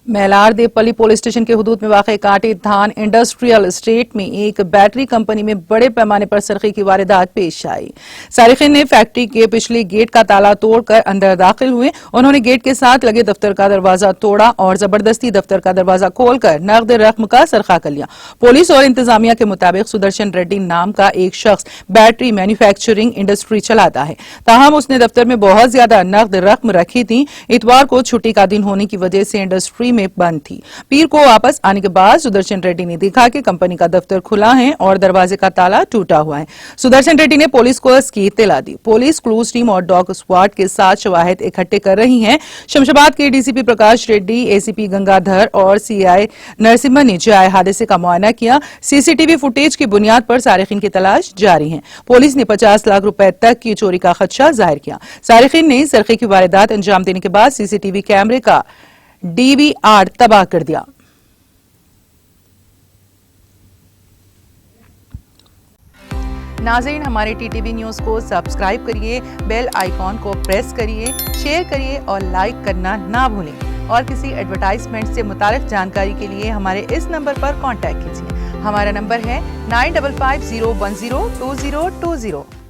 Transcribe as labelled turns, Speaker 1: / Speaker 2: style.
Speaker 1: Malar Devapalli police station के हुदूद में वाक़ कांटे धान इंडस्ट्रियल एस्टेट में एक बैटरी कंपनी में बड़े पैमाने पर सरक़े की वारदात पेश आई। सारिकीन ने फैक्ट्री के पिछले गेट का ताला तोड़कर अंदर दाखिल हुए। उन्होंने गेट के साथ लगे दफ्तर का दरवाजा तोड़ा और जबरदस्ती दफ्तर का दरवाजा खोलकर नकद रकम का सरखा कर लिया। पुलिस और इंतजामिया के मुताबिक सुदर्शन रेड्डी नाम का एक शख्स बैटरी मैन्युफैक्चरिंग इंडस्ट्री चलाता है। ताहम उसने दफ्तर में बहुत ज्यादा नकद रकम रखी थी। इतवार को छुट्टी का दिन होने की वजह से इंडस्ट्री में बंद थी। पीर को वापस आने के बाद सुदर्शन रेड्डी ने देखा कि कंपनी का दफ्तर खुला है और दरवाजे का ताला टूटा हुआ है। सुदर्शन रेड्डी ने पुलिस को इसकी इत्तला दी। पुलिस क्लूज टीम और डॉग स्क्वाड के साथ शवाहिद इकट्ठे कर रही है। शमशाबाद के डीसीपी प्रकाश रेड्डी, एसीपी गंगाधर और सीआई नरसिम्हा ने जाए हादसे का मुआयना किया। सीसीटीवी फुटेज की बुनियाद पर सारिकीन की तलाश जारी है। पुलिस ने 50 लाख रुपए तक की चोरी का खदशा जाहिर किया। सारिकीन ने सरक़े की वारदात अंजाम देने के बाद सीसीटीवी कैमरे का डीवीआर तबाह कर दिया। नाज़रीन, हमारे टीटीवी न्यूज़ को सब्सक्राइब करिए, बेल आइकॉन को प्रेस करिए, शेयर करिए और लाइक करना ना भूलें। और किसी एडवर्टाइजमेंट से मुताल्लिक़ जानकारी के लिए हमारे इस नंबर पर कांटेक्ट कीजिए। हमारा नंबर है 9550102020।